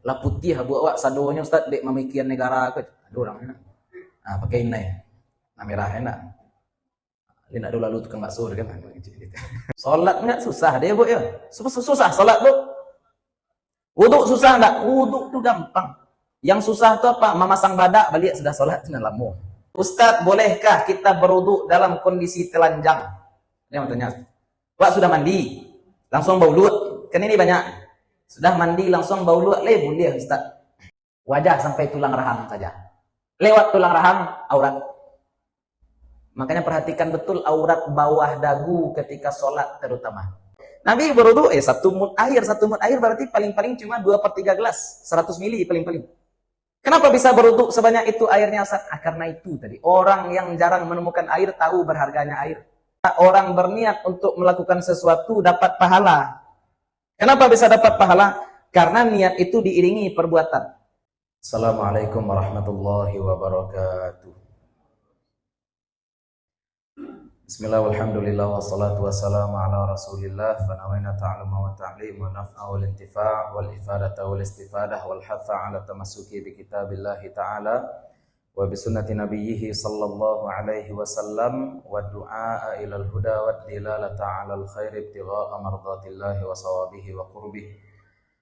lah putih buat sadonya Ustaz dek memikian negara ke ada orang enak pakai ini nah merah enak dia nak dulu lalu tukang bakso kan sholat enggak susah dia bu ya susah sholat bu wuduk susah enggak wuduk tuh gampang yang susah tuh apa memasang badak balik sudah sholat dengan lama Ustaz bolehkah kita berwuduk dalam kondisi telanjang dia mau tanya Pak sudah mandi langsung baulut kan ini banyak sudah mandi langsung baulut boleh Ustaz wajah sampai tulang rahang saja lewat tulang rahang aurat makanya perhatikan betul aurat bawah dagu ketika sholat terutama Nabi berwudu satu mud air berarti paling-paling cuma 2/3 gelas 100 mili paling-paling kenapa bisa berwudu sebanyak itu airnya Ustaz? Karena itu tadi orang yang jarang menemukan air tahu berharganya air orang berniat untuk melakukan sesuatu dapat pahala kenapa bisa dapat pahala? Karena niat itu diiringi perbuatan. Assalamualaikum warahmatullahi wabarakatuh. Bismillah walhamdulillah wassalatu wassalamu ala rasulillah fanawayna ta'aluma wa ta'lim wa naf'a wal intifa' wal ifadata wal istifadah wal hatha ala tamassuki bi kitabillahi ta'ala wa bi sunnati nabiyhi sallallahu alaihi wasallam wa du'a ilal huda wa dilalata ala al khair ibtigha'a mardatillahi wa sawabihi wa qurbihi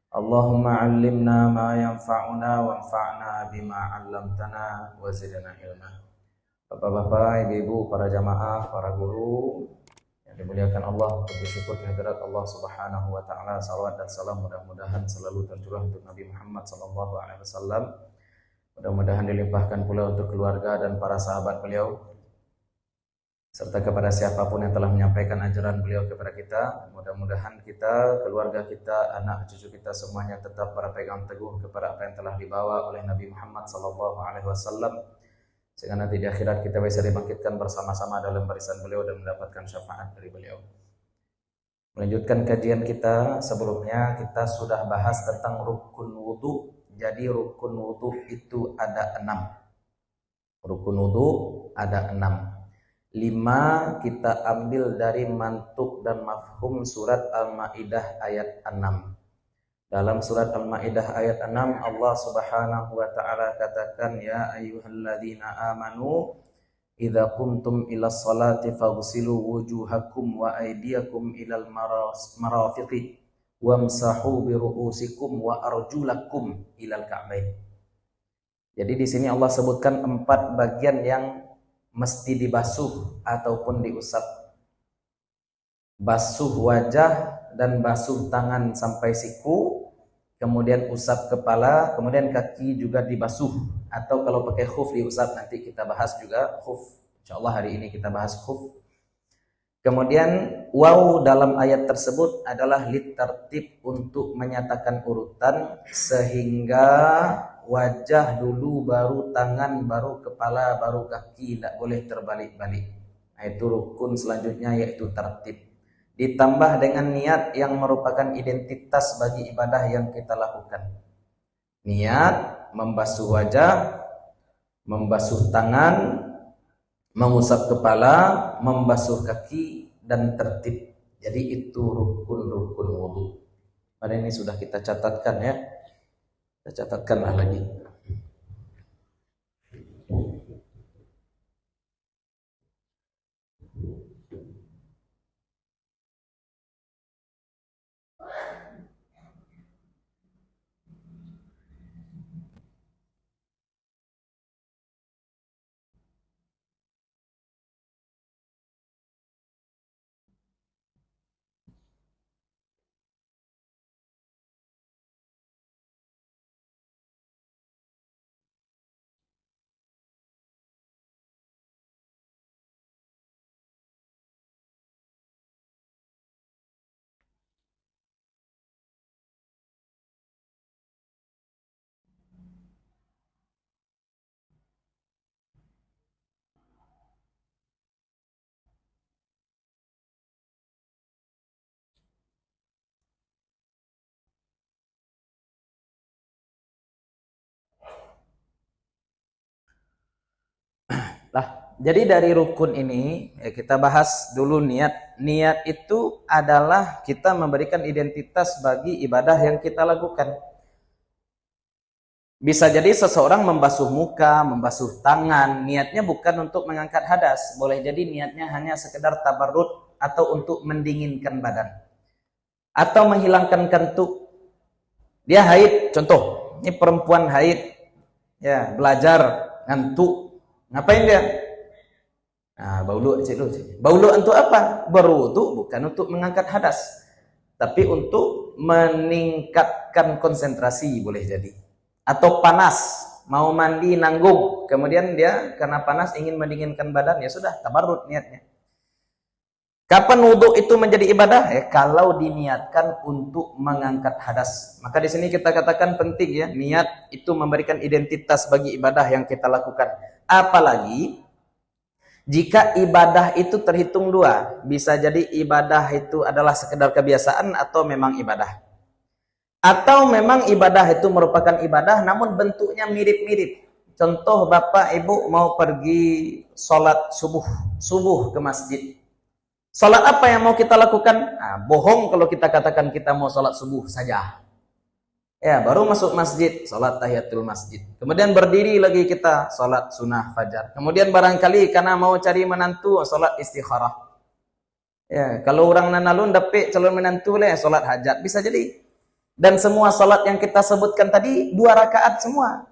Allahumma 'allimna ma yanfa'una wanfa'na bima 'allamtana wa zidna ilma. Bapak-bapak, ibu-ibu, para jamaah, para guru yang dimuliakan Allah, bersyukur kehadirat Allah Subhanahu wa taala. Salawat dan salam mudah-mudahan selalu tercurah untuk Nabi Muhammad sallallahu alaihi wasallam. Mudah-mudahan dilimpahkan pula untuk keluarga dan para sahabat beliau serta kepada siapapun yang telah menyampaikan ajaran beliau kepada kita. Mudah-mudahan kita, keluarga kita, anak cucu kita semuanya tetap berpegang teguh kepada apa yang telah dibawa oleh Nabi Muhammad sallallahu alaihi wasallam. Sehingga nanti di akhirat kita bisa dibangkitkan bersama-sama dalam barisan beliau dan mendapatkan syafaat dari beliau. Melanjutkan kajian kita sebelumnya kita sudah bahas tentang rukun wudu. Jadi rukun wudu itu ada 6. Rukun wudu ada 6. 5 kita ambil dari mantuk dan mafhum surat Al-Maidah ayat 6. Dalam surat Al-Maidah ayat 6 Allah Subhanahu wa taala katakan ya ayyuhalladzina amanu idza qumtum ilas salati faghsilu wujuhakum wa aydiyakum ilal marafiqi wamsahu bi ru'usikum wa arjulakum ilal ka'bain. Jadi di sini Allah sebutkan 4 bagian yang mesti dibasuh ataupun diusap. Basuh wajah dan basuh tangan sampai siku, kemudian usap kepala, kemudian kaki juga dibasuh, atau kalau pakai khuf diusap, nanti kita bahas juga khuf. Insyaallah hari ini kita bahas khuf. Kemudian waw dalam ayat tersebut adalah litartib untuk menyatakan urutan sehingga wajah dulu baru tangan baru kepala baru kaki, tidak boleh terbalik-balik. Nah, itu rukun selanjutnya yaitu tertib. Ditambah dengan niat yang merupakan identitas bagi ibadah yang kita lakukan. Niat membasuh wajah, membasuh tangan, mengusap kepala, membasuh kaki, dan tertib. Jadi itu rukun-rukun wudu. Pada ini sudah kita catatkan ya. Kita catatkanlah lagi. Jadi dari rukun ini kita bahas dulu niat. Niat itu adalah kita memberikan identitas bagi ibadah yang kita lakukan. Bisa jadi seseorang membasuh muka, membasuh tangan, niatnya bukan untuk mengangkat hadas. Boleh jadi niatnya hanya sekedar tabarrud atau untuk mendinginkan badan. Atau menghilangkan kantuk. Dia haid, contoh. Ini perempuan haid. Ya, belajar, ngantuk. Ngapain dia? Nah, baulu cik lu. Baulu untuk apa? Berwudu bukan untuk mengangkat hadas. Tapi untuk meningkatkan konsentrasi boleh jadi. Atau panas, mau mandi nanggung, kemudian dia karena panas ingin mendinginkan badan, ya sudah tabarrud niatnya. Kapan wudhu itu menjadi ibadah? Kalau diniatkan untuk mengangkat hadas. Maka di sini kita katakan penting ya, niat itu memberikan identitas bagi ibadah yang kita lakukan. Apalagi jika ibadah itu terhitung dua, bisa jadi ibadah itu adalah sekedar kebiasaan atau memang ibadah. Atau memang ibadah itu merupakan ibadah namun bentuknya mirip-mirip. Contoh bapak ibu mau pergi sholat subuh ke masjid. Sholat apa yang mau kita lakukan? Nah, bohong kalau kita katakan kita mau sholat subuh saja. Ya, baru masuk masjid, sholat tahiyatul masjid. Kemudian berdiri lagi kita, sholat sunnah fajar. Kemudian barangkali karena mau cari menantu, sholat istikharah. Ya, kalau orang nanalun dapet calon menantu lah, sholat hajat. Bisa jadi. Dan semua salat yang kita sebutkan tadi 2 rakaat semua.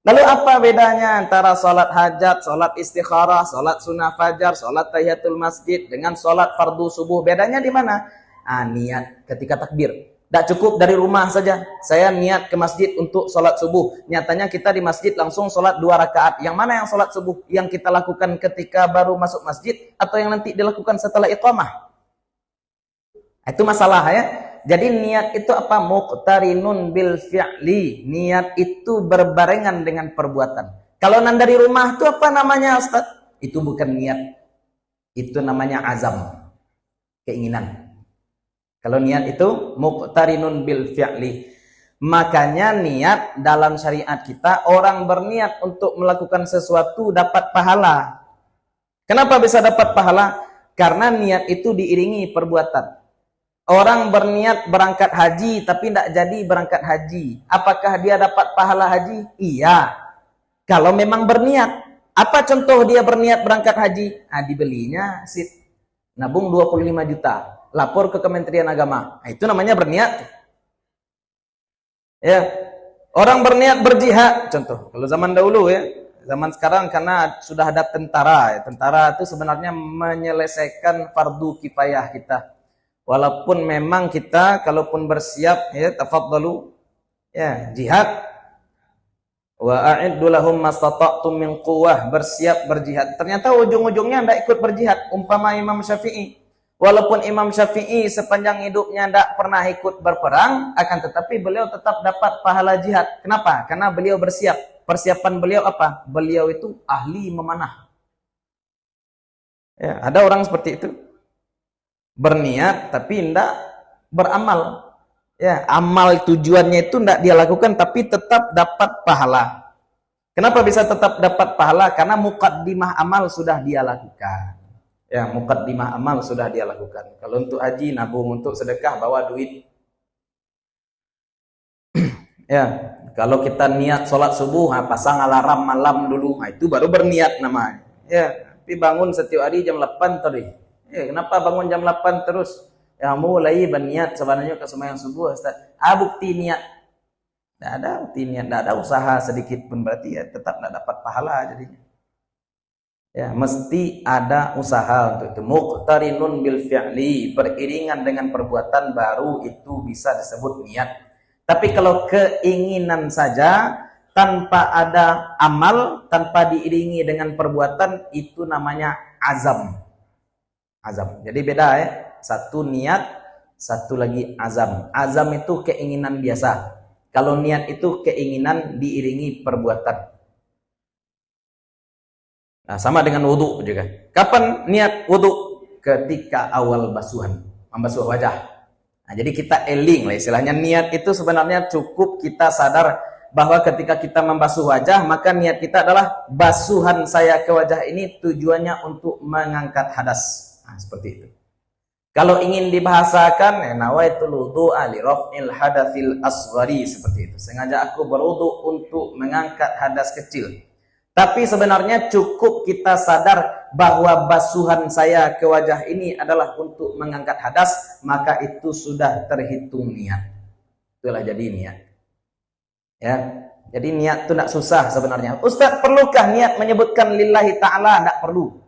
Lalu apa bedanya antara salat hajat, salat istikharah, salat sunnah fajar, salat tahiyatul masjid dengan salat fardu subuh? Bedanya di mana? Niat ketika takbir. Tidak cukup dari rumah saja. Saya niat ke masjid untuk salat subuh. Nyatanya kita di masjid langsung salat 2 rakaat. Yang mana yang salat subuh? Yang kita lakukan ketika baru masuk masjid atau yang nanti dilakukan setelah iqamah? Itu masalah ya. Jadi niat itu apa? Muqtarinun bil fi'li. Niat itu berbarengan dengan perbuatan. Kalau nan dari rumah itu apa namanya Ustaz? Itu bukan niat. Itu namanya azam. Keinginan. Kalau niat itu muqtarinun bil fi'li. Makanya niat dalam syariat kita, orang berniat untuk melakukan sesuatu dapat pahala. Kenapa bisa dapat pahala? Karena niat itu diiringi perbuatan. Orang berniat berangkat haji tapi tidak jadi berangkat haji. Apakah dia dapat pahala haji? Iya. Kalau memang berniat. Apa contoh dia berniat berangkat haji? Dibelinya sit. Nabung 25 juta. Lapor ke Kementerian Agama. Itu namanya berniat. Ya. Orang berniat berjihad. Contoh. Kalau zaman dahulu ya. Zaman sekarang karena sudah ada tentara. Tentara itu sebenarnya menyelesaikan fardu kifayah kita. Walaupun memang kita kalaupun bersiap ya tafadhalu ya jihad wa a'iddu lahum mastata'tum min quwwah, bersiap berjihad. Ternyata ujung-ujungnya tidak ikut berjihad. Umpama Imam Syafi'i, walaupun Imam Syafi'i sepanjang hidupnya tidak pernah ikut berperang, akan tetapi beliau tetap dapat pahala jihad. Kenapa? Karena beliau bersiap. Persiapan beliau apa? Beliau itu ahli memanah. Ya, ada orang seperti itu. Berniat tapi tidak beramal. Ya, amal tujuannya itu tidak dia lakukan tapi tetap dapat pahala. Kenapa bisa tetap dapat pahala? Karena muqaddimah amal sudah dia lakukan. Ya, muqaddimah amal sudah dia lakukan. Kalau untuk haji nabung, untuk sedekah bawa duit. Ya, kalau kita niat sholat subuh, pasang alarm malam dulu. Itu baru berniat namanya. Ya, tapi bangun setiap hari jam 8 tadi. Kenapa bangun jam 8 terus? Ya mulai berniat sebenarnya ke sembahyang subuh Ustaz. Bukti niat. Tidak ada bukti niat, tidak ada usaha sedikit pun, berarti ya tetap tidak dapat pahala jadinya. Ya, mesti ada usaha untuk itu. Muqtarinun bil fi'li, beriringan dengan perbuatan baru itu bisa disebut niat. Tapi kalau keinginan saja tanpa ada amal, tanpa diiringi dengan perbuatan, itu namanya azam. Azam. Jadi beda ya. Satu niat, satu lagi azam. Azam itu keinginan biasa. Kalau niat itu keinginan diiringi perbuatan. Nah, sama dengan wudu juga. Kapan niat wudu? Ketika awal basuhan, membasuh wajah. Nah, jadi kita eling lah istilahnya. Niat itu sebenarnya cukup kita sadar bahwa ketika kita membasuh wajah, maka niat kita adalah basuhan saya ke wajah ini tujuannya untuk mengangkat hadas. Nah, seperti itu. Kalau ingin dibahasakan, nawaitul wudu'a li raf'il hadatsil asghari, seperti itu. Sengaja aku berwudu untuk mengangkat hadas kecil. Tapi sebenarnya cukup kita sadar bahwa basuhan saya ke wajah ini adalah untuk mengangkat hadas, maka itu sudah terhitung niat. Itulah jadi niat. Ya. Jadi niat itu tidak susah sebenarnya. Ustaz, perlukah niat menyebutkan lillahi ta'ala? Tidak perlu.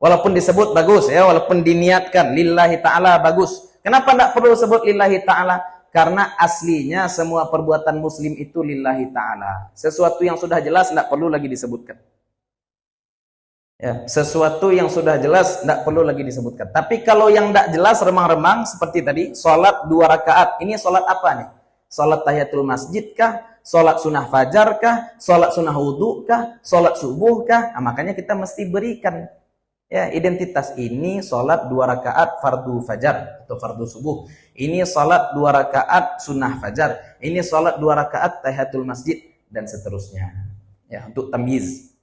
Walaupun disebut bagus ya, walaupun diniatkan lillahi ta'ala bagus. Kenapa tidak perlu sebut lillahi ta'ala? Karena aslinya semua perbuatan muslim itu lillahi ta'ala. Sesuatu yang sudah jelas tidak perlu lagi disebutkan. Ya, sesuatu yang sudah jelas tidak perlu lagi disebutkan. Tapi kalau yang tidak jelas remang-remang seperti tadi, sholat 2 rakaat. Ini sholat apa nih? Sholat tahiyatul masjid kah? Sholat sunnah fajar kah? Sholat sunnah wudhu kah? Sholat subuh kah? Nah, makanya kita mesti berikan ya identitas. Ini sholat 2 rakaat fardu fajar atau fardu subuh. Ini sholat 2 rakaat sunnah fajar. Ini sholat 2 rakaat tahiyatul masjid dan seterusnya. Ya, untuk tamyiz,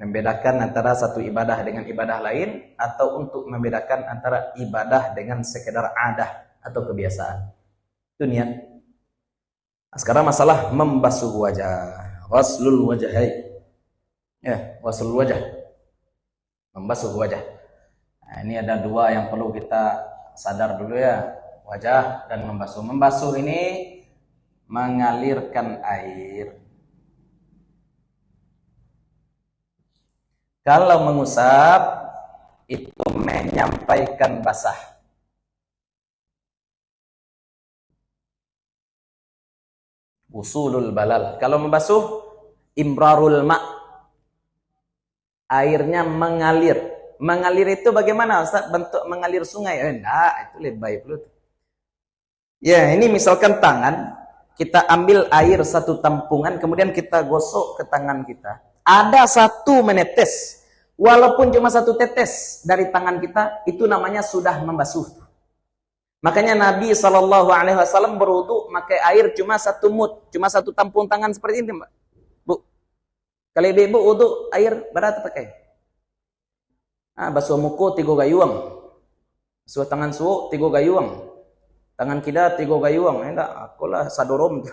membedakan antara satu ibadah dengan ibadah lain, atau untuk membedakan antara ibadah dengan sekedar adah atau kebiasaan. Itu niat. Nah, sekarang masalah membasuh wajah. Waslul wajhai. Ya, waslul wajah. Membasuh wajah. Nah, ini ada 2 yang perlu kita sadar dulu ya. Wajah dan membasuh. Membasuh ini mengalirkan air. Kalau mengusap itu menyampaikan basah. Usulul balal. Kalau membasuh imrarul ma'. Airnya mengalir. Mengalir itu bagaimana Ustaz? Bentuk mengalir sungai? Enggak, itu lebay pula. Ya, ini misalkan tangan, kita ambil air 1 tampungan, kemudian kita gosok ke tangan kita. Ada 1 menetes, walaupun cuma 1 tetes dari tangan kita, itu namanya sudah membasuh. Makanya Nabi SAW berwudu pakai air cuma 1 mud, cuma 1 tampung tangan seperti ini, Mbak. Bu, kalau ibu wudu air berapa pakai? Basuh muku 3 gayuang, basuh tangan suhu 3 gayuang, tangan kita 3 gayuang. Enggak, akulah sadorom.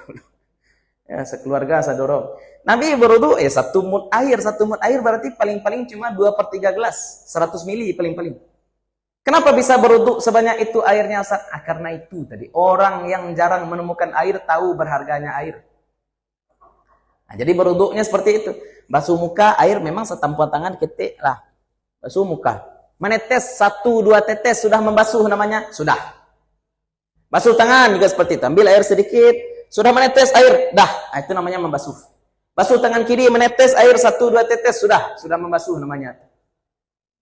Ya, sekeluarga sadorom. Nabi berwudu 1 mud air, 1 mud air berarti paling-paling cuma 2/3 gelas, 100 mili paling-paling. Kenapa bisa berwudu sebanyak itu airnya, Ustaz? Karena itu tadi, orang yang jarang menemukan air tahu berharganya air. Nah, jadi berwudunya seperti itu. Basuh muka, air memang setampuan tangan ketik lah. Basuh muka. Menetes 1-2 tetes sudah membasuh namanya, sudah. Basuh tangan juga seperti itu. Ambil air sedikit, sudah menetes air, dah. Nah, itu namanya membasuh. Basuh tangan kiri, menetes air 1-2 tetes, sudah membasuh namanya.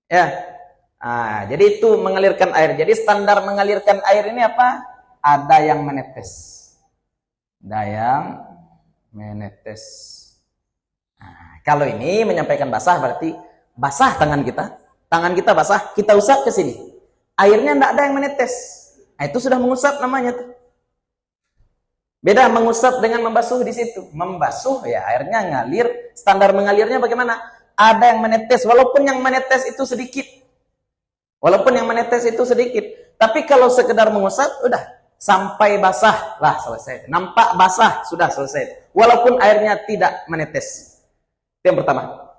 Ya. Nah, jadi itu mengalirkan air. Jadi standar mengalirkan air ini apa? Ada yang menetes. Ada yang menetes. Nah, kalau ini menyampaikan basah berarti basah tangan kita. Tangan kita basah, kita usap ke sini. Airnya tidak ada yang menetes. Nah, itu sudah mengusap namanya tuh. Beda mengusap dengan membasuh di situ. Membasuh ya airnya ngalir. Standar mengalirnya bagaimana? Ada yang menetes, walaupun yang menetes itu sedikit. Walaupun yang menetes itu sedikit. Tapi kalau sekedar mengusap, udah. Sampai basah, lah selesai. Nampak basah, sudah selesai. Walaupun airnya tidak menetes. Itu yang pertama.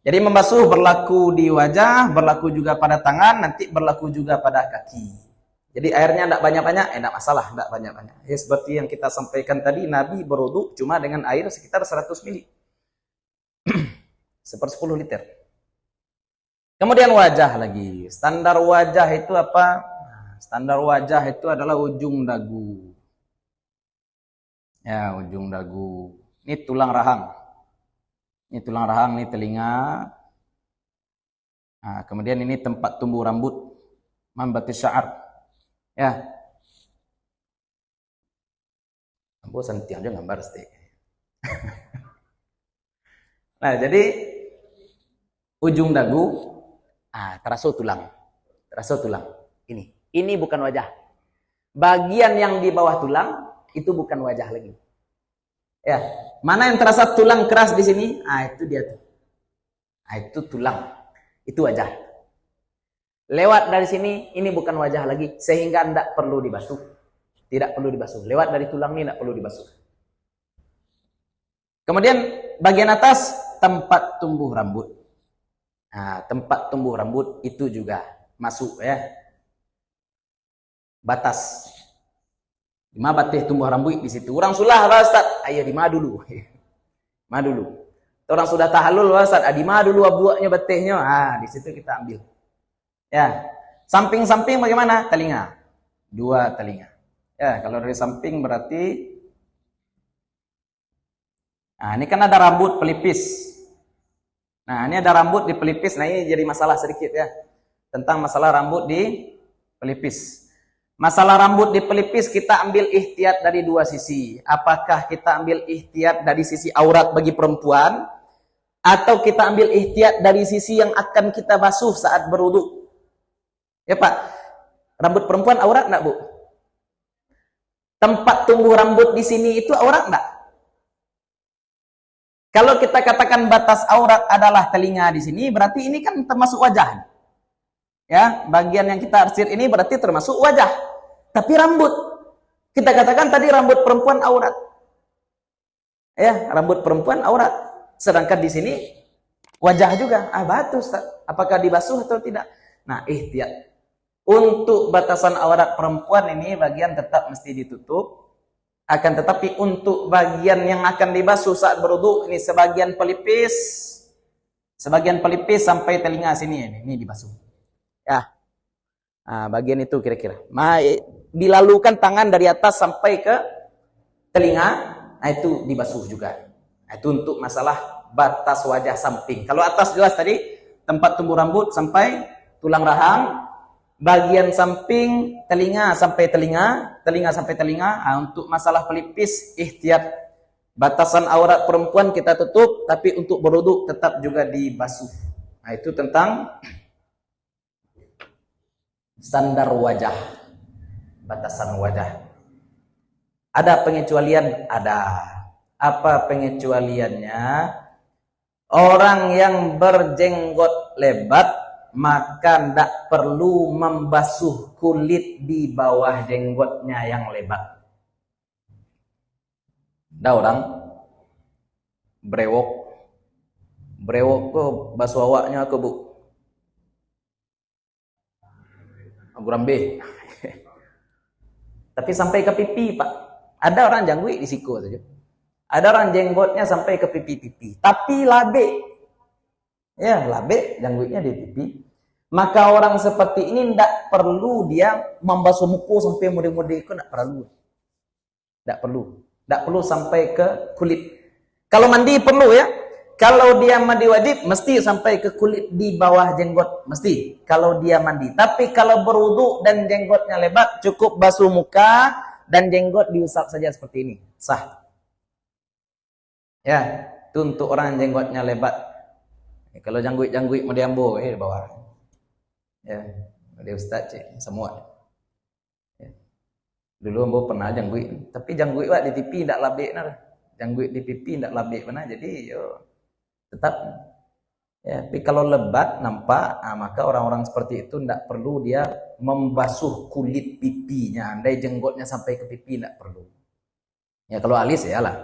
Jadi membasuh berlaku di wajah, berlaku juga pada tangan, nanti berlaku juga pada kaki. Jadi airnya tidak banyak-banyak, tidak masalah, tidak banyak-banyak. Ya, seperti yang kita sampaikan tadi, Nabi berwudu cuma dengan air sekitar 100 mili. 1/10 liter. Kemudian wajah lagi. Standar wajah itu apa? Standar wajah itu adalah ujung dagu. Ya, ujung dagu. Ini tulang rahang. Ini tulang rahang, ini telinga. Nah, kemudian ini tempat tumbuh rambut. Mambatis sya'ar. Ya. Bosan tiang aja gambar stik. Nah, jadi ujung dagu, terasa tulang. Terasa tulang. Ini bukan wajah. Bagian yang di bawah tulang itu bukan wajah lagi. Ya, mana yang terasa tulang keras di sini? Itu dia tuh. Itu tulang. Itu wajah. Lewat dari sini, ini bukan wajah lagi, sehingga tidak perlu dibasuh. Tidak perlu dibasuh. Lewat dari tulang ini tidak perlu dibasuh. Kemudian bagian atas, tempat tumbuh rambut. Nah, tempat tumbuh rambut itu juga masuk ya. Batas. Di mana batas tumbuh rambut di situ. Orang sulah, Ustaz. Ayo di mana dulu? Mana dulu? Orang sudah tahallul, Ustaz. Di mana dulu abuaknya batasnya? Di situ kita ambil. Ya, samping-samping bagaimana? Telinga, 2 telinga. Ya, kalau dari samping berarti, nah ini kan ada rambut pelipis. Nah ini ada rambut di pelipis. Nah ini jadi masalah sedikit ya, tentang masalah rambut di pelipis. Masalah rambut di pelipis kita ambil ihtiyat dari 2 sisi. Apakah kita ambil ihtiyat dari sisi aurat bagi perempuan, atau kita ambil ihtiyat dari sisi yang akan kita basuh saat berwudu? Ya Pak, rambut perempuan aurat enggak Bu? Tempat tumbuh rambut di sini itu aurat enggak? Kalau kita katakan batas aurat adalah telinga di sini, berarti ini kan termasuk wajah. Ya, bagian yang kita arsir ini berarti termasuk wajah. Tapi rambut, kita katakan tadi rambut perempuan aurat. Ya, rambut perempuan aurat. Sedangkan di sini wajah juga. Batu Ustaz. Apakah dibasuh atau tidak? Nah, ihtiyat. Untuk batasan aurat perempuan ini bagian tetap mesti ditutup. Akan tetapi untuk bagian yang akan dibasuh saat berwudu ini sebagian pelipis sampai telinga sini ini dibasuh. Ya. Bagian itu kira-kira. Dilalukan tangan dari atas sampai ke telinga, itu dibasuh juga. Itu untuk masalah batas wajah samping. Kalau atas jelas tadi tempat tumbuh rambut sampai tulang rahang. Bagian samping telinga sampai telinga. Untuk masalah pelipis ihtiyat, batasan aurat perempuan kita tutup, tapi untuk berwudu tetap juga dibasuh. Nah itu tentang standar wajah, batasan wajah. Ada pengecualian? Ada. Apa pengecualiannya? Orang yang berjenggot lebat maka tidak perlu membasuh kulit di bawah jenggotnya yang lebat. Ada orang brewok ke basuh awaknya ke Bu Gurambe. Tapi sampai ke pipi Pak. Ada orang janggut di siku saja. Ada orang jenggotnya sampai ke pipi-pipi. Tapi labe, ya labe janggutnya di pipi. Maka orang seperti ini tidak perlu dia membasuh muka sampai mode-mode itu, tidak perlu. Tidak perlu sampai ke kulit. Kalau mandi perlu ya. Kalau dia mandi wajib mesti sampai ke kulit di bawah jenggot, mesti kalau dia mandi. Tapi kalau berwudu dan jenggotnya lebat, cukup basuh muka dan jenggot diusap saja seperti ini, sah. Ya, itu untuk orang jenggotnya lebat. Kalau janggut mau diambil di bawah. Ya, dia ustaz cik semua. Ya. Dulu ambo pernah janggut, tapi janggut di pipi tidak labik nah. Janggut di pipi tidak labik mana, jadi yo tetap ya. Tapi kalau lebat nampak, maka orang-orang seperti itu tidak perlu dia membasuh kulit pipinya. Andai jenggotnya sampai ke pipi tidak perlu. Ya kalau alis ya lah,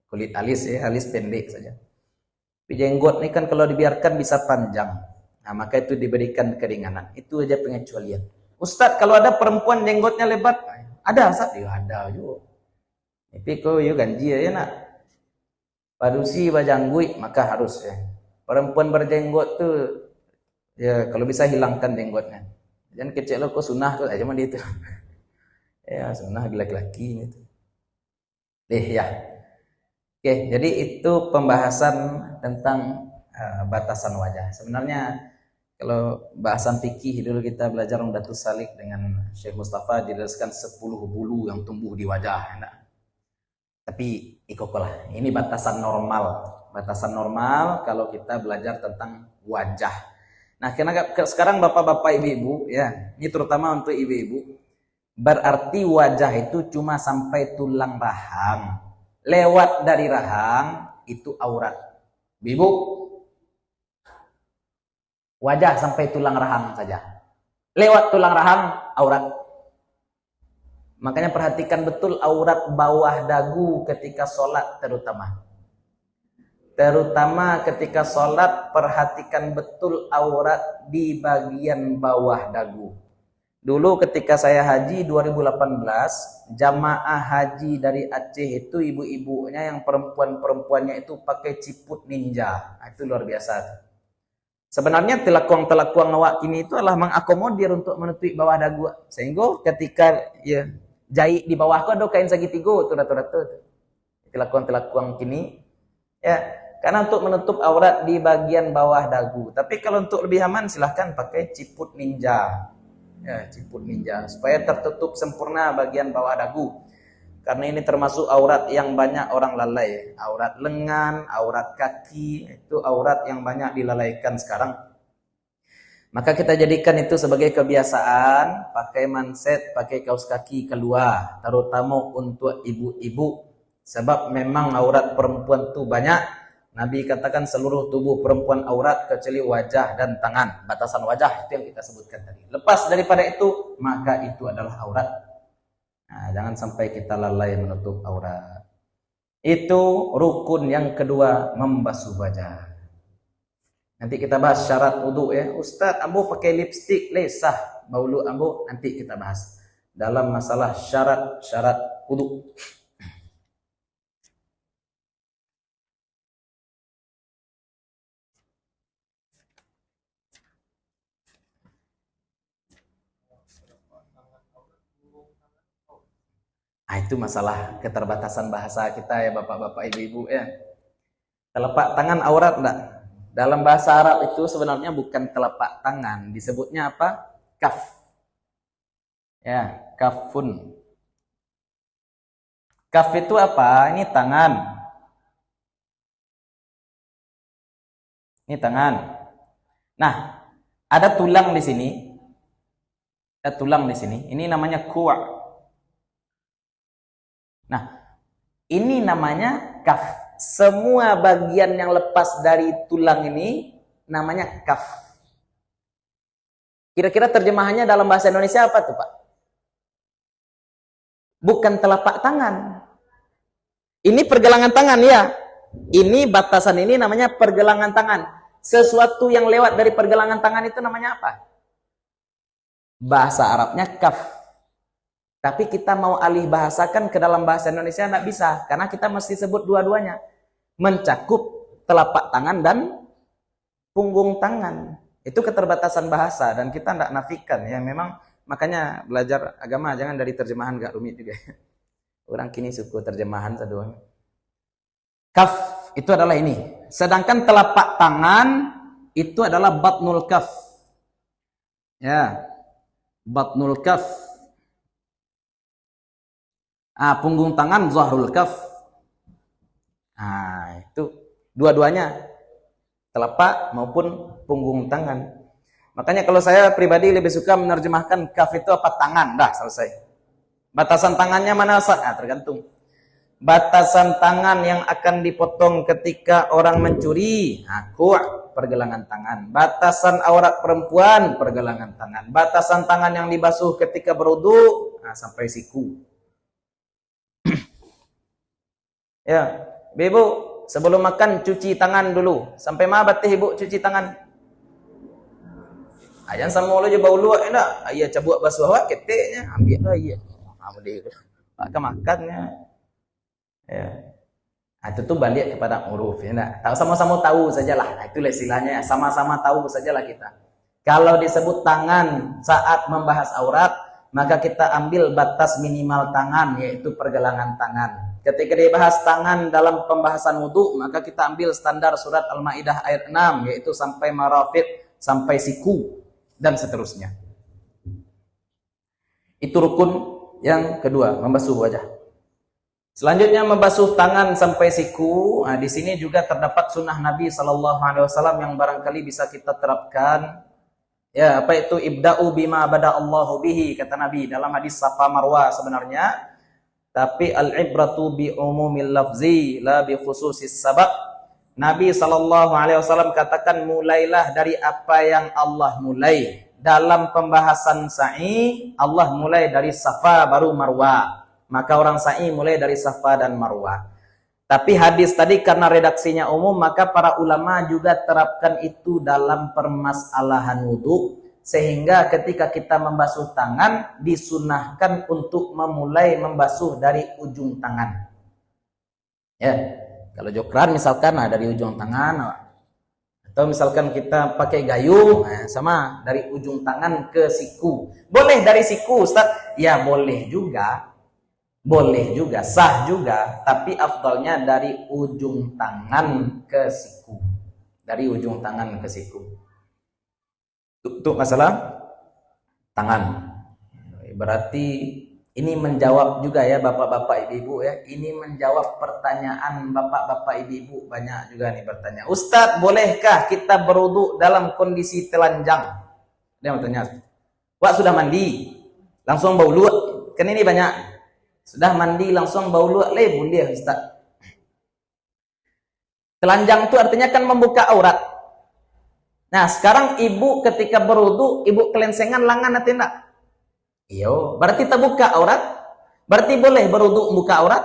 kulit alis ya, alis pendek saja. Tapi jenggot ini kan kalau dibiarkan bisa panjang. Nah, maka itu diberikan keringanan. Itu aja pengecualian. Ustadz, kalau ada perempuan jenggotnya lebat, ada Ustadz? Ya ada juga. Tapi kok ya ganji ya nak. Padusi bajanggut maka harus ya. Perempuan berjenggot tuh ya kalau bisa hilangkan jenggotnya. Jangan kecil lo kok sunah tuh aja mandi itu. Ya sunah laki-laki itu. Ya. Oke, jadi itu pembahasan tentang batasan wajah. Sebenarnya kalau bahasan fikih dulu kita belajar Umdatus Salik dengan Syekh Mustafa dijelaskan 10 bulu yang tumbuh di wajah. Nah. Tapi ikokolah, ini batasan normal. Batasan normal kalau kita belajar tentang wajah. Nah, sekarang bapak-bapak ibu-ibu ya, ini terutama untuk ibu-ibu. Berarti wajah itu cuma sampai tulang rahang. Lewat dari rahang itu aurat. Ibu, Wajah sampai tulang rahang saja. Lewat tulang rahang, aurat. Makanya perhatikan betul aurat bawah dagu ketika sholat terutama. Terutama ketika sholat, perhatikan betul aurat di bagian bawah dagu. Dulu ketika saya haji 2018, jamaah haji dari Aceh itu ibu-ibunya yang perempuan-perempuannya itu pakai ciput ninja. Itu luar biasa. Sebenarnya telakuang-telakuang awak kini itu adalah mengakomodir untuk menutupi bawah dagu. Sehingga ketika ya jahit di bawah kau ada kain segitiga tu ratu-ratu. Telakuang-telakuang kini ya karena untuk menutup aurat di bagian bawah dagu. Tapi kalau untuk lebih aman silahkan pakai ciput ninja. Ya, ciput ninja supaya tertutup sempurna bagian bawah dagu. Karena ini termasuk aurat yang banyak orang lalai. Aurat lengan, aurat kaki, itu aurat yang banyak dilalaikan sekarang. Maka kita jadikan itu sebagai kebiasaan, pakai manset, pakai kaos kaki keluar, terutama untuk ibu-ibu. Sebab memang aurat perempuan itu banyak. Nabi katakan seluruh tubuh perempuan aurat kecuali wajah dan tangan. Batasan wajah itu yang kita sebutkan tadi. Lepas daripada itu, maka itu adalah aurat. Nah, jangan sampai kita lalai menutup aurat. Itu rukun yang kedua, membasuh wajah. Nanti kita bahas syarat wudu ya. Ustaz, ambo pakai lipstik lesah baulu ambo, nanti kita bahas dalam masalah syarat-syarat wudu. Nah, itu masalah keterbatasan bahasa kita ya bapak-bapak ibu-ibu ya. Telapak tangan aurat enggak? Dalam bahasa Arab itu sebenarnya bukan telapak tangan, disebutnya apa? Kaf. Ya, kafun. Kaf itu apa? Ini tangan. Ini tangan. Nah, ada tulang di sini. Ada tulang di sini. Ini namanya ku'. Nah, ini namanya kaf. Semua bagian yang lepas dari tulang ini namanya kaf. Kira-kira terjemahannya dalam bahasa Indonesia apa tuh, Pak? Bukan telapak tangan. Ini pergelangan tangan ya. Ini batasan ini namanya pergelangan tangan. Sesuatu yang lewat dari pergelangan tangan itu namanya apa? Bahasa Arabnya kaf. Tapi kita mau alih bahasakan ke dalam bahasa Indonesia tidak bisa. Karena kita mesti sebut dua-duanya. Mencakup telapak tangan dan punggung tangan. Itu keterbatasan bahasa. Dan kita tidak nafikan. Ya, memang makanya belajar agama jangan dari terjemahan, gak rumit juga. Orang kini suku terjemahan sadonya. Kaf itu adalah ini. Sedangkan telapak tangan itu adalah batnul kaf. Ya, batnul kaf. Punggung tangan zahrul kaf. Itu dua-duanya, telapak maupun punggung tangan. Makanya kalau saya pribadi lebih suka menerjemahkan kaf itu apa? Tangan, dah selesai. Batasan tangannya mana? Tergantung. Batasan tangan yang akan dipotong ketika orang mencuri, ku', pergelangan tangan. Batasan aurat perempuan, pergelangan tangan. Batasan tangan yang dibasuh ketika berwudu, sampai siku. Ya, ibu sebelum makan cuci tangan dulu. Sampai mana batih ibu cuci tangan? Jangan sama lo je bau luak enggak. Ayah cabut basuh awak keteknya, ambil lah iya. Pakai makannya. Ya. Itu tuh balik kepada uruf ya enggak. Tahu sama-sama tahu sajalah. Itulah istilahnya, sama-sama tahu sajalah kita. Kalau disebut tangan saat membahas aurat, maka kita ambil batas minimal tangan, yaitu pergelangan tangan. Ketika dibahas tangan dalam pembahasan wudu, maka kita ambil standar surat Al-Maidah ayat 6, yaitu sampai marafiq, sampai siku, dan seterusnya. Itu rukun yang kedua, membasuh wajah. Selanjutnya membasuh tangan sampai siku. Di sini juga terdapat sunnah Nabi SAW yang barangkali bisa kita terapkan. Ya, apa itu? Ibda'u bima bada'allahu bihi, kata Nabi dalam hadis Safa Marwa sebenarnya. Tapi al-ibratu bi umumil lafzi la bi khususis sabab. Nabi SAW katakan, mulailah dari apa yang Allah mulai. Dalam pembahasan sa'i, Allah mulai dari Safa baru Marwa. Maka orang sa'i mulai dari Safa dan Marwa. Tapi hadis tadi karena redaksinya umum, maka para ulama juga terapkan itu dalam permasalahan wudu. Sehingga ketika kita membasuh tangan, disunahkan untuk memulai membasuh dari ujung tangan. Ya. Kalau jokran misalkan dari ujung tangan, atau misalkan kita pakai gayung, sama dari ujung tangan ke siku. Boleh dari siku, Ustaz? Ya boleh juga, sah juga. Tapi afdalnya dari ujung tangan ke siku, Untuk masalah tangan, berarti ini menjawab juga ya bapak-bapak ibu-ibu ya. Ini menjawab pertanyaan bapak-bapak ibu-ibu. Banyak juga nih bertanya. Ustadz, bolehkah kita berwudu dalam kondisi telanjang? Dia mau tanya. Wah, sudah mandi, langsung bau luak. Kan ini banyak. Sudah mandi langsung bau luak. Boleh Ustadz. Telanjang itu artinya kan membuka aurat. Nah, sekarang ibu ketika berwudu, ibu kelensengan lengan atau tidak? Iyo, berarti terbuka aurat? Berarti boleh berwudu membuka aurat?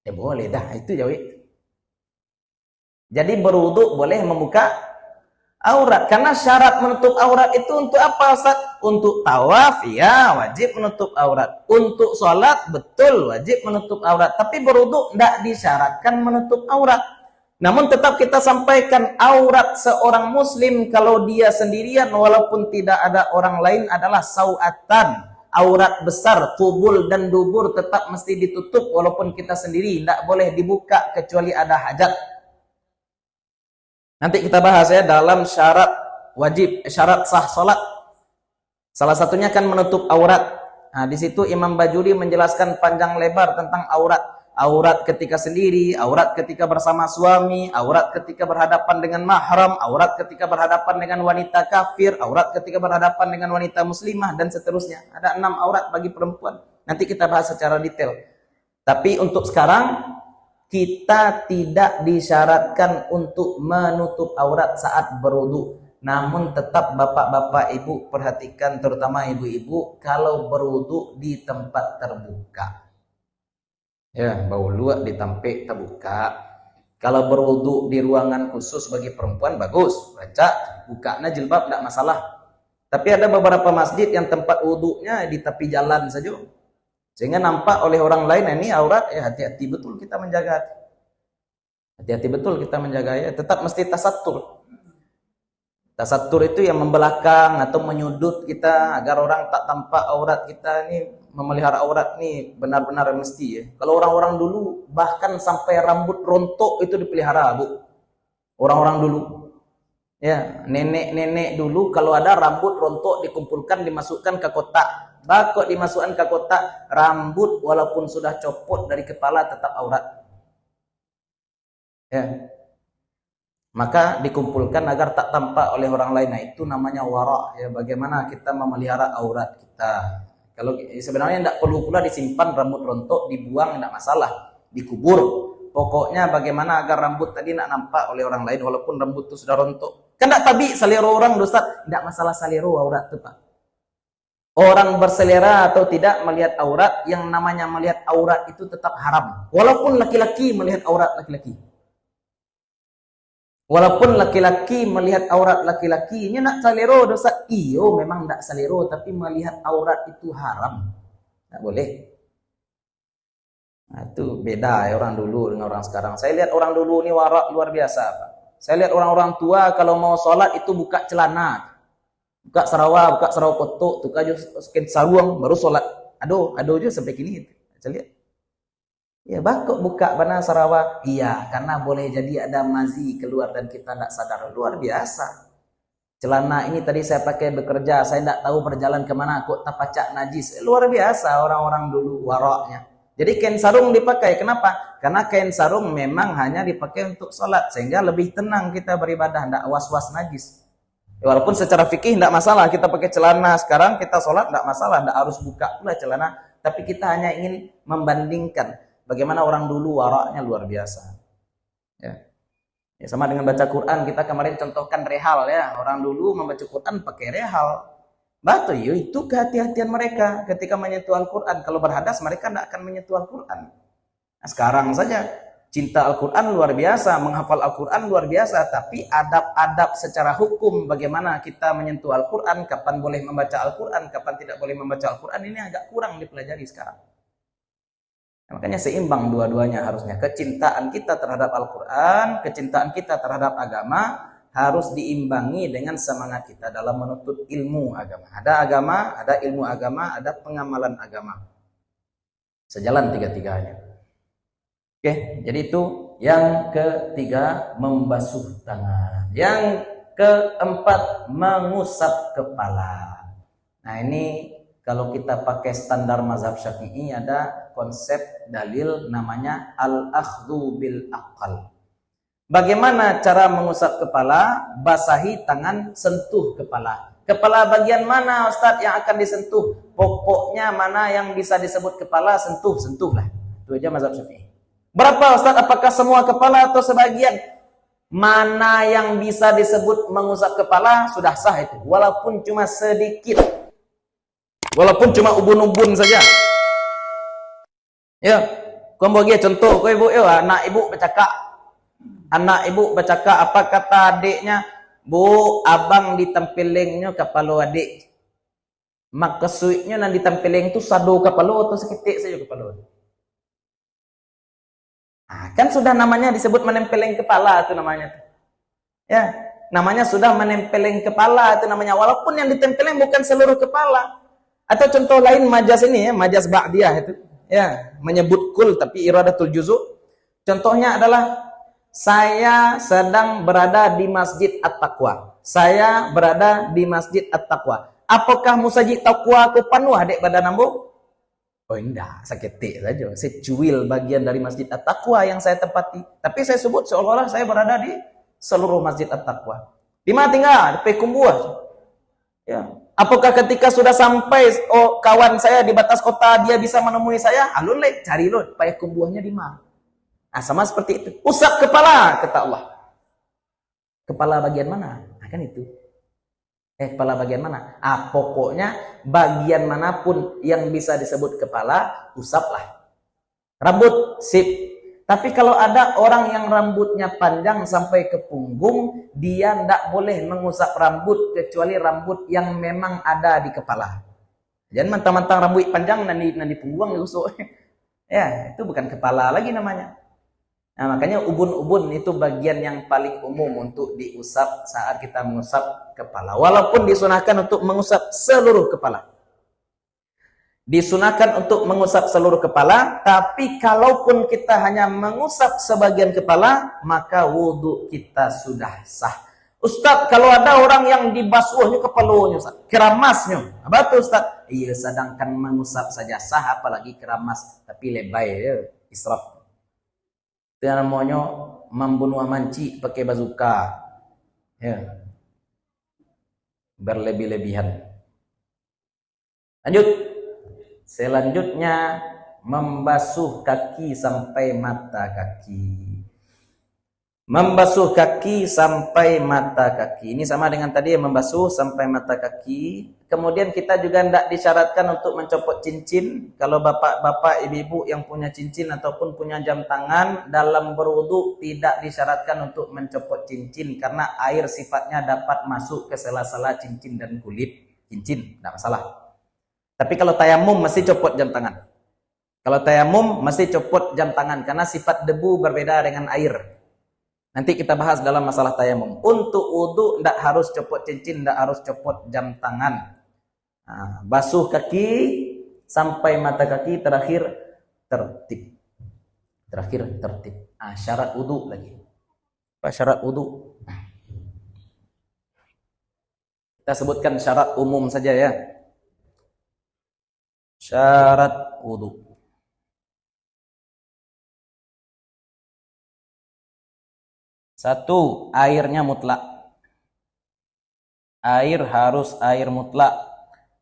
Ya boleh dah, itu jauh. Jadi berwudu boleh membuka aurat. Karena syarat menutup aurat itu untuk apa, Ustaz? Untuk tawaf, ya wajib menutup aurat. Untuk sholat, betul wajib menutup aurat. Tapi berwudu tidak disyaratkan menutup aurat. Namun tetap kita sampaikan, aurat seorang muslim kalau dia sendirian walaupun tidak ada orang lain adalah sauatan. Aurat besar, tubul dan dubur tetap mesti ditutup walaupun kita sendiri. Tidak boleh dibuka kecuali ada hajat. Nanti kita bahas ya dalam syarat wajib, syarat sah salat. Salah satunya kan menutup aurat. Nah, di situ Imam Bajuri menjelaskan panjang lebar tentang aurat. Aurat ketika sendiri, aurat ketika bersama suami, aurat ketika berhadapan dengan mahram, aurat ketika berhadapan dengan wanita kafir, aurat ketika berhadapan dengan wanita muslimah, dan seterusnya. Ada 6 aurat bagi perempuan. Nanti kita bahas secara detail. Tapi untuk sekarang, kita tidak disyaratkan untuk menutup aurat saat berwudu. Namun tetap bapak-bapak ibu perhatikan, terutama ibu-ibu, kalau berwudu di tempat terbuka. Ya, bau luak ditampik terbuka. Kalau berwudu di ruangan khusus bagi perempuan bagus, baca bukanya jilbab tidak masalah. Tapi ada beberapa masjid yang tempat wudunya di tepi jalan saja, sehingga nampak oleh orang lain. Ini aurat, ya hati-hati betul kita menjaga. Hati-hati betul kita menjaga ya. Tetap mesti tasatur. Tasatur itu yang membelakang atau menyudut kita agar orang tak tampak aurat kita. Ini memelihara aurat nih benar-benar mesti ya. Kalau orang-orang dulu bahkan sampai rambut rontok itu dipelihara, Bu. Orang-orang dulu. Ya, nenek-nenek dulu kalau ada rambut rontok dikumpulkan dimasukkan ke kotak. Bakok dimasukkan ke kotak, rambut walaupun sudah copot dari kepala tetap aurat. Ya. Maka dikumpulkan agar tak tampak oleh orang lain. Nah, itu namanya wara ya, bagaimana kita memelihara aurat kita. Kalau sebenarnya tidak perlu pula disimpan rambut rontok, dibuang tidak masalah, dikubur. Pokoknya bagaimana agar rambut tadi tidak nampak oleh orang lain walaupun rambut itu sudah rontok. Kan tidak tabi selera orang, Ustaz. Tidak masalah selera aurat itu, Pak. Orang berselera atau tidak melihat aurat, yang namanya melihat aurat itu tetap haram. Walaupun laki-laki melihat aurat laki-laki. Walaupun laki-laki melihat aurat laki-laki, ini nak salero dosa. Iyo, memang tidak salero, tapi melihat aurat itu haram. Tidak boleh. Nah, itu beda ya orang dulu dengan orang sekarang. Saya lihat orang dulu ini warak luar biasa, Pak. Saya lihat orang-orang tua kalau mau sholat itu buka celana. Buka sarawa kotok, tuh aja skin sarung baru sholat. Aduh aja sampai kini. Saya lihat. Ya bakok buka bana sarawa. Iya, karena boleh jadi ada mazi keluar dan kita tidak sadar. Luar biasa. Celana ini tadi saya pakai bekerja, saya tidak tahu berjalan kemana, kok tapacak najis. Luar biasa orang-orang dulu waraknya. Jadi kain sarung dipakai. Kenapa? Karena kain sarung memang hanya dipakai untuk sholat. Sehingga lebih tenang kita beribadah, tidak was-was najis. Walaupun secara fikih tidak masalah, kita pakai celana sekarang, kita sholat tidak masalah, tidak harus buka pula celana. Tapi kita hanya ingin membandingkan bagaimana orang dulu waraknya luar biasa. Ya. Ya, sama dengan baca Quran, kita kemarin contohkan rehal ya. Orang dulu membaca Quran pakai rehal. Batu ya, itu kehati-hatian mereka ketika menyentuh Al-Quran. Kalau berhadas mereka tidak akan menyentuh Al-Quran. Nah, sekarang saja cinta Al-Quran luar biasa, menghafal Al-Quran luar biasa, tapi adab-adab secara hukum bagaimana kita menyentuh Al-Quran, kapan boleh membaca Al-Quran, kapan tidak boleh membaca Al-Quran, ini agak kurang dipelajari sekarang. Makanya seimbang dua-duanya harusnya. Kecintaan kita terhadap Al-Quran, kecintaan kita terhadap agama harus diimbangi dengan semangat kita dalam menuntut ilmu agama. Ada agama, ada ilmu agama, ada pengamalan agama. Sejalan tiga-tiganya. Oke, jadi itu yang ketiga, membasuh tangan. Yang keempat, mengusap kepala. Nah ini kalau kita pakai standar mazhab Syafi'i ada konsep dalil namanya al-akhdhu bil aqal. Bagaimana cara mengusap kepala? Basahi tangan, sentuh kepala. Kepala bagian mana Ustadz yang akan disentuh? Pokoknya mana yang bisa disebut kepala, sentuhlah. Itu aja mazhab Syafi'i. Berapa Ustadz? Apakah semua kepala atau sebagian? Mana yang bisa disebut mengusap kepala sudah sah itu, walaupun cuma sedikit. Walaupun cuma ubun-ubun saja. Ya, kau bagi contoh, kau ibu, anak ibu bercakap, apa kata adiknya? Bu, abang ditempelengnya kepala adik. Maksudnya nanti ditempeleng itu sado kepala atau seketik saja kepala. Nah, kan sudah namanya disebut menempeleng kepala itu namanya. Ya, namanya sudah menempeleng kepala itu namanya. Walaupun yang ditempeleng bukan seluruh kepala. Atau contoh lain majas ini ya, majas ba'diyah itu. Ya, menyebut kul tapi iradatul juzu. Contohnya adalah saya sedang berada di Masjid At-Taqwa. Saya berada di Masjid At-Taqwa. Apakah musajid taqwa aku penuh adik badan ambo? Oh enggak, seketik saja. Saya cuil bagian dari Masjid At-Taqwa yang saya tempati. Tapi saya sebut seolah-olah saya berada di seluruh Masjid At-Taqwa. Di mana tinggal? Di Pekumbuah. Ya. Apakah ketika sudah sampai kawan saya di batas kota dia bisa menemui saya? Alun le, cari lo, Pekumbuahnya di mana? Nah, sama seperti itu. Usap kepala, kata Allah. Kepala bagian mana? Nah, kan itu. Kepala bagian mana? Pokoknya bagian manapun yang bisa disebut kepala, usaplah. Rambut, sip. Tapi kalau ada orang yang rambutnya panjang sampai ke punggung, dia tidak boleh mengusap rambut kecuali rambut yang memang ada di kepala. Jangan mentang-mentang rambut panjang nanti punggung diusuk. Ya, itu bukan kepala lagi namanya. Nah, makanya ubun-ubun itu bagian yang paling umum untuk diusap saat kita mengusap kepala. Walaupun disunahkan untuk mengusap seluruh kepala. Disunahkan untuk mengusap seluruh kepala, tapi kalaupun kita hanya mengusap sebagian kepala, maka wudhu kita sudah sah. Ustadz, kalau ada orang yang dibasuhnya kepalanya, Ustadz, keramasnya, apa tuh Ustadz? Iya, sedangkan mengusap saja sah, apalagi keramas, tapi lebay ya, israf. Itu namanya membunuh manci pakai bazuka, ya, berlebih-lebihan. Lanjut. Selanjutnya membasuh kaki sampai mata kaki. Membasuh kaki sampai mata kaki. Ini sama dengan tadi membasuh sampai mata kaki. Kemudian kita juga tidak disyaratkan untuk mencopot cincin. Kalau bapak-bapak, ibu-ibu yang punya cincin ataupun punya jam tangan dalam berwudu tidak disyaratkan untuk mencopot cincin karena air sifatnya dapat masuk ke sela-sela cincin dan kulit cincin, tidak masalah. Tapi kalau tayamum mesti copot jam tangan. Kalau tayamum mesti copot jam tangan karena sifat debu berbeda dengan air. Nanti kita bahas dalam masalah tayamum. Untuk wudu tidak harus copot cincin, tidak harus copot jam tangan. Nah, basuh kaki sampai mata kaki, terakhir tertib. Syarat wudu lagi. Apa syarat wudu? Kita sebutkan syarat umum saja ya. Syarat wudu. Satu, airnya mutlak. Air harus air mutlak.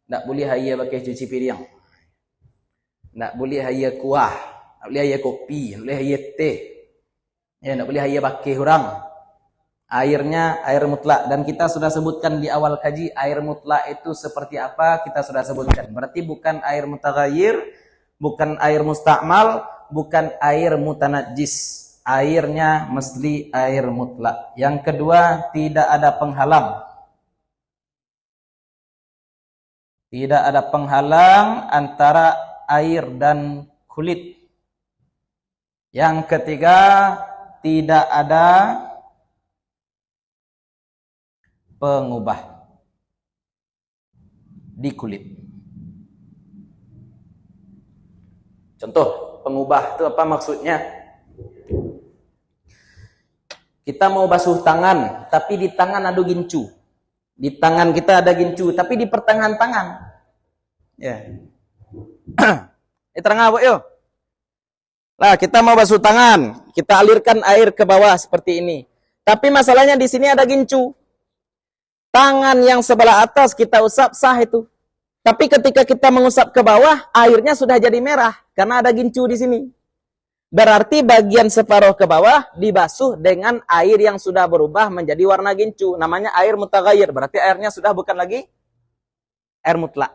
Tak boleh hanya pakai cuci piring. Tak boleh hanya kuah. Tak boleh hanya kopi. Tak boleh hanya teh. Ya, tak boleh hanya pakai orang. Airnya air mutlak, dan kita sudah sebutkan di awal kaji air mutlak itu seperti apa, kita sudah sebutkan. Berarti bukan air mutaghayyir, bukan air musta'mal, bukan air mutanajjis. Airnya mesti air mutlak. Yang kedua, tidak ada penghalang. Tidak ada penghalang antara air dan kulit. Yang ketiga, tidak ada pengubah di kulit. Contoh, pengubah itu apa maksudnya? Kita mau basuh tangan, tapi di tangan ada gincu. Di tangan kita ada gincu, tapi di pertengahan tangan. Ya. Terang apa yuk? Lah, kita mau basuh tangan, kita alirkan air ke bawah seperti ini. Tapi masalahnya di sini ada gincu. Tangan yang sebelah atas kita usap sah itu. Tapi ketika kita mengusap ke bawah, airnya sudah jadi merah karena ada gincu di sini. Berarti bagian separuh ke bawah dibasuh dengan air yang sudah berubah menjadi warna gincu. Namanya air mutaghayyir. Berarti airnya sudah bukan lagi air mutlak.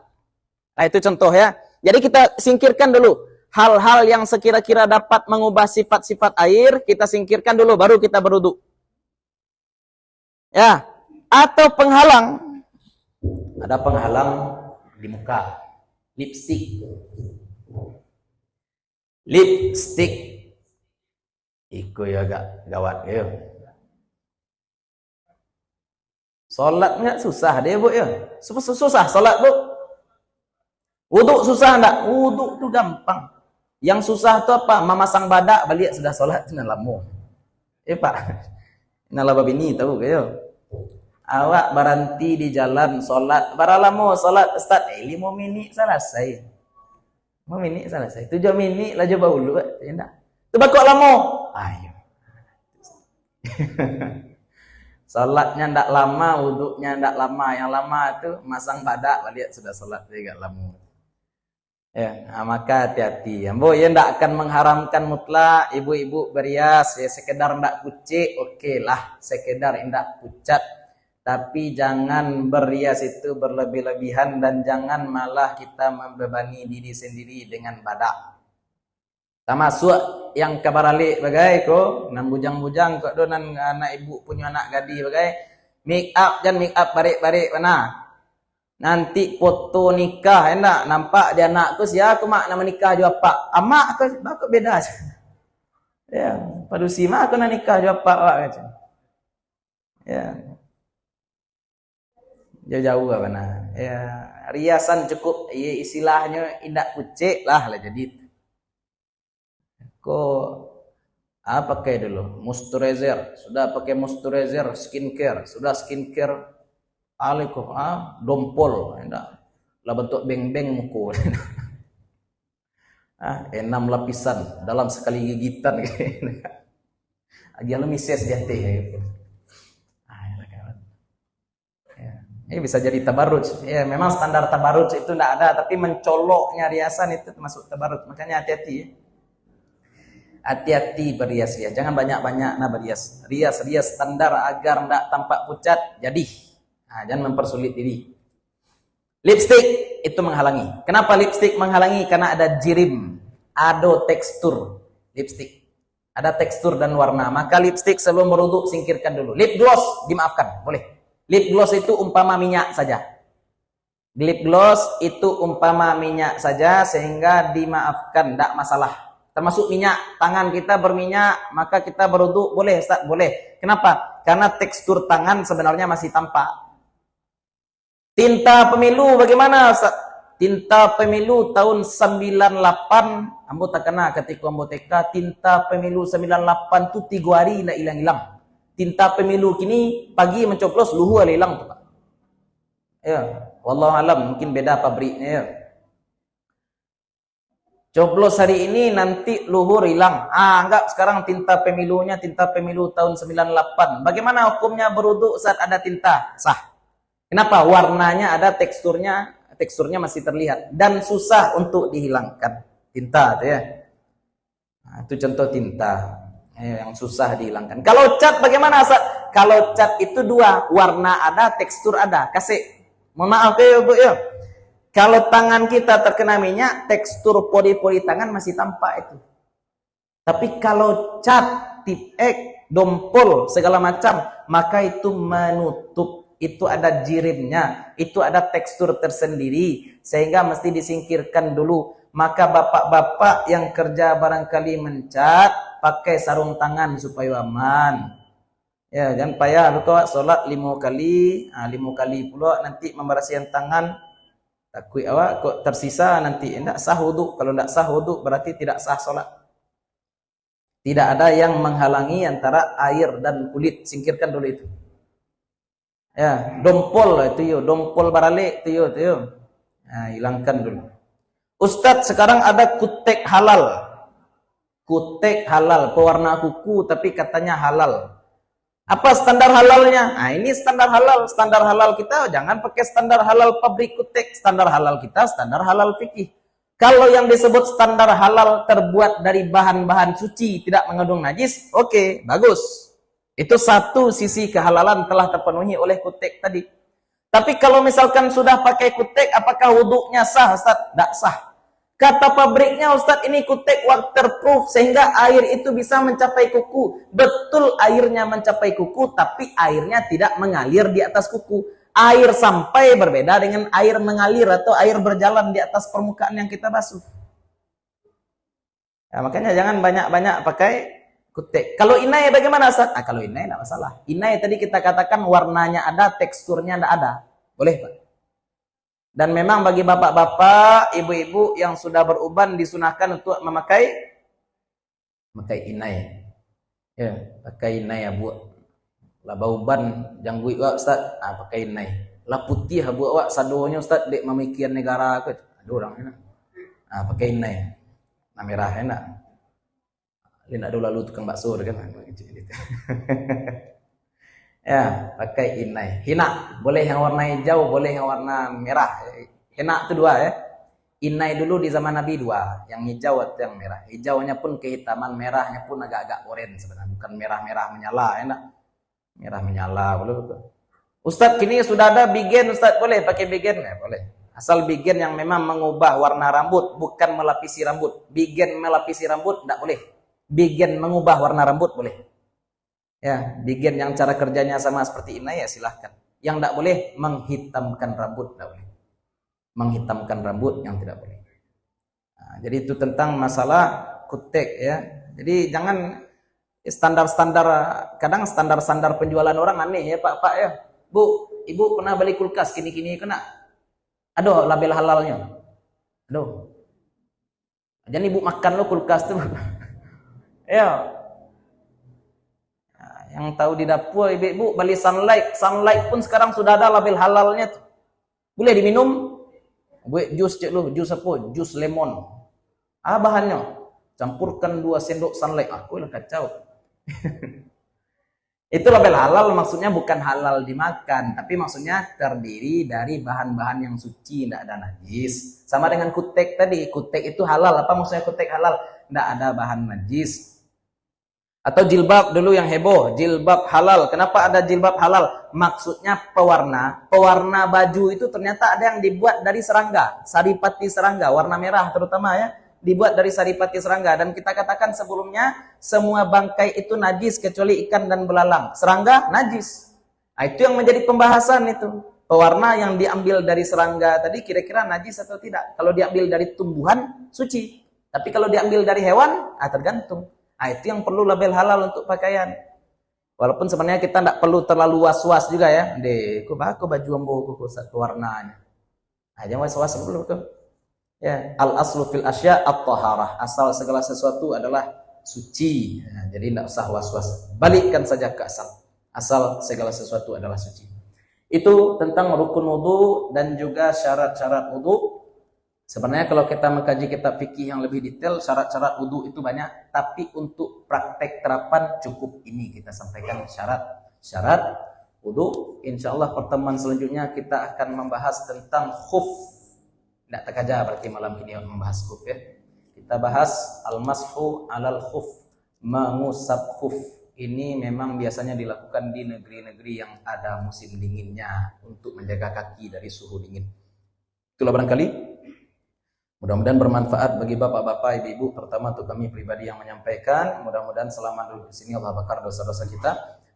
Nah, itu contoh ya. Jadi kita singkirkan dulu hal-hal yang sekira-kira dapat mengubah sifat-sifat air, kita singkirkan dulu baru kita berwudu. Ya. Atau penghalang. Ada penghalang di muka. Lipstik. Lipstik. Iku ya agak gawat ya. Salat enggak susah dia, Bu ya. Susah salat, Bu. Wudu susah enggak? Wudu tuh gampang. Yang susah tuh apa? Memasang badak balik sudah salat itu lama. Pak. Nala babini tahu kayo. Awak berhenti di jalan salat. Baralamo salat Ustaz 5 minit selesai. 5 minit selesai. 7 minit lah coba dulu, Pak. Tidak. Tu bakok lama. Ayo. Salatnya ndak lama, wuduknya ndak lama. Yang lama itu masang badak balik sudah salat juga lama. Ya, nah, maka hati-hati. Ambo ya ndak akan mengharamkan mutlak ibu-ibu berias ya sekedar ndak pucik, oke lah, sekedar ndak pucat. Tapi jangan berias itu berlebih-lebihan dan jangan malah kita membebani diri sendiri dengan badak. Termasuk yang kabaralik bagai ko, nan bujang-bujang kok do nan anak ibu punya anak gadi bagai make up dan make up barik-barik mana. Nanti foto nikah enak nampak dia anakku sia aku mak nama nikah jo apa. Amak aku beda aja. Ya, padusi mak aku nak nikah jo apa wak macam. Ya. Jauh-jauh apa nah. Ya, riasan cukup ya, istilahnya indak pucik lah jadi. Kok pakai dulu moisturizer, sudah pakai moisturizer, skincare, sudah skincare alikoh dompol enggak lah bentuk beng-beng muka. 6 lapisan dalam sekali gigitan. Dia lu mises jate gitu. Ini bisa jadi tabarruj. Ya, memang standar tabarruj itu enggak ada, tapi mencoloknya riasan itu termasuk tabarruj. Makanya hati-hati ya. Hati-hati berias-rias. Jangan banyak-banyak berias. Rias-rias standar agar enggak tampak pucat. Jadi, jangan mempersulit diri. Lipstick itu menghalangi. Kenapa lipstick menghalangi? Karena ada jirim, ada tekstur lipstick. Ada tekstur dan warna. Maka lipstick sebelum berwudu singkirkan dulu. Lip gloss dimaafkan, boleh. Lip gloss itu umpama minyak saja. Lip gloss itu umpama minyak saja sehingga dimaafkan, tidak masalah. Termasuk minyak, tangan kita berminyak, maka kita berwudu boleh, Ustaz, boleh. Kenapa? Karena tekstur tangan sebenarnya masih tampak. Tinta pemilu bagaimana, Ustaz? Tinta pemilu tahun 98, ambo tak kena ketika ambo TK, tinta pemilu 98 tu 3 hari nak hilang-hilang. Tinta pemilu kini pagi mencoblos luhu hilang tu, Pak. Ya, wallahu alam mungkin beda pabriknya ya. Coblos hari ini nanti luhur hilang. Anggap sekarang tinta pemilunya tinta pemilu tahun 98. Bagaimana hukumnya berwudu saat ada tinta? Sah. Kenapa? Warnanya ada, teksturnya masih terlihat dan susah untuk dihilangkan. Tinta itu ya. Nah, itu contoh tinta yang susah dihilangkan. Kalau cat bagaimana, Ustaz? Kalau cat itu dua, warna ada, tekstur ada. Mohon maaf ya Bu ya. Kalau tangan kita terkena minyak, tekstur pori-pori tangan masih tampak itu. Tapi kalau cat, tip X, dompol, segala macam, maka itu menutup. Itu ada jirimnya, itu ada tekstur tersendiri, sehingga mesti disingkirkan dulu. Maka bapak-bapak yang kerja barangkali mencat, pakai sarung tangan supaya aman. Ya, jangan payah betul solat 5 kali, 5 kali pula nanti membersihkan tangan. Takut awak kok tersisa nanti tidak sah wudu. Kalau tidak sah wudu berarti tidak sah solat. Tidak ada yang menghalangi antara air dan kulit. Singkirkan dulu itu. Ya, dompol itu yo, dompol baralik itu yo. Nah, hilangkan dulu. Ustadz, sekarang ada kutek halal. Kutek halal, pewarna kuku tapi katanya halal. Apa standar halalnya? Nah, ini standar halal. Standar halal kita jangan pakai standar halal pabrik kutek. Standar halal kita standar halal fikih. Kalau yang disebut standar halal terbuat dari bahan-bahan suci, tidak mengandung najis, oke, bagus. Itu satu sisi kehalalan telah terpenuhi oleh kutek tadi. Tapi kalau misalkan sudah pakai kutek, apakah wuduknya sah, Ustaz? Tidak sah. Kata pabriknya, Ustadz, ini kutek waterproof sehingga air itu bisa mencapai kuku. Betul airnya mencapai kuku, tapi airnya tidak mengalir di atas kuku. Air sampai berbeda dengan air mengalir atau air berjalan di atas permukaan yang kita basuh. Nah, makanya jangan banyak-banyak pakai kutek. Kalau inai bagaimana, Ustadz? Kalau inai tidak masalah. Inai tadi kita katakan warnanya ada, teksturnya tidak ada. Boleh, Pak? Dan memang bagi bapak-bapak, ibu-ibu yang sudah beruban disunahkan untuk memakai inai. Ya, pakai inai ya, Bu. Lah bauban jangguit wa Ustaz, pakai inai. Lah putih Bu awak sadonya Ustaz dek memikiran negara ke. Aduh orang enak. Pakai inai. Nah merah enak. Lina dulu lalu tukang bakso kan. Ya, pakai inai. Hina, boleh yang warna hijau, boleh yang warna merah. Hina itu dua ya. Inai dulu di zaman Nabi dua, yang hijau atau yang merah. Hijaunya pun kehitaman, merahnya pun agak-agak oranye sebenarnya, bukan merah-merah menyala, enak. Merah menyala, boleh betul. Ustadz, kini sudah ada bigen, Ustadz, boleh pakai bigen? Ya, boleh. Asal bigen yang memang mengubah warna rambut, bukan melapisi rambut. Bigen melapisi rambut, tidak boleh. Bigen mengubah warna rambut, boleh. Ya, bigen yang cara kerjanya sama seperti ini ya silahkan. Yang tidak boleh menghitamkan rambut, tidak boleh. Menghitamkan rambut yang tidak boleh. Nah, jadi itu tentang masalah kutek ya. Jadi jangan standar-standar, kadang standar-standar penjualan orang aneh ya Pak ya. Bu, Ibu pernah beli kulkas kini-kini kena. Aduh, label halalnya. Aduh. Jadi Ibu makan lo kulkas tuh. Ya. Yang tahu di dapur ibu-ibu beli sunlight pun sekarang sudah ada label halalnya tuh. Boleh diminum. Buat jus cek lu, jus apa? Jus lemon. Bahannya campurkan 2 sendok sunlight. Aku lah kacau. Itu label halal maksudnya bukan halal dimakan, tapi maksudnya terdiri dari bahan-bahan yang suci, tidak ada najis. Sama dengan kutek tadi, kutek itu halal. Apa maksudnya kutek halal? Tidak ada bahan najis. Atau jilbab dulu yang heboh, jilbab halal. Kenapa ada jilbab halal? Maksudnya pewarna baju itu ternyata ada yang dibuat dari serangga, saripati serangga, warna merah terutama ya, dibuat dari saripati serangga. Dan kita katakan sebelumnya, semua bangkai itu najis kecuali ikan dan belalang. Serangga najis. Nah, itu yang menjadi pembahasan itu. Pewarna yang diambil dari serangga tadi kira-kira najis atau tidak? Kalau diambil dari tumbuhan, suci. Tapi kalau diambil dari hewan, tergantung. Itu yang perlu label halal untuk pakaian. Walaupun sebenarnya kita tidak perlu terlalu was-was juga ya. Aku baju ambo satu warnanya. Jangan was-was dulu tuh. Ya, al-aslu fil asya at-taharah. Asal segala sesuatu adalah suci. Jadi tidak usah was-was. Balikkan saja ke asal. Asal segala sesuatu adalah suci. Itu tentang rukun wudu dan juga syarat-syarat wudu. Sebenarnya kalau kita mengkaji kitab fikih yang lebih detail, syarat-syarat wudu itu banyak, tapi untuk praktek terapan cukup ini kita sampaikan syarat wudu. Insyaallah pertemuan selanjutnya kita akan membahas tentang khuf. Tidak terkaja berarti malam ini membahas khuf ya. Kita bahas al-mashu alal khuf, mengusap khuf. ini memang biasanya dilakukan di negeri-negeri yang ada musim dinginnya untuk menjaga kaki dari suhu dingin. Itulah barangkali mudah-mudahan bermanfaat bagi bapak-bapak, ibu-ibu, terutama untuk kami pribadi yang menyampaikan. Mudah-mudahan selama duduk di sini Allah bakar dosa-dosa kita,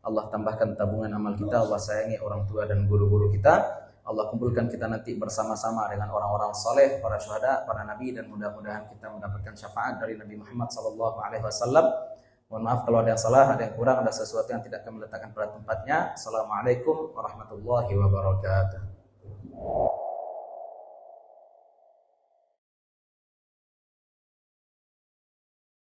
Allah tambahkan tabungan amal kita, Allah sayangi orang tua dan guru-guru kita. Allah kumpulkan kita nanti bersama-sama dengan orang-orang soleh, para syuhada, para nabi, dan mudah-mudahan kita mendapatkan syafaat dari Nabi Muhammad SAW. Mohon maaf kalau ada yang salah, ada yang kurang, ada sesuatu yang tidak kami letakkan pada tempatnya. Assalamualaikum warahmatullahi wabarakatuh.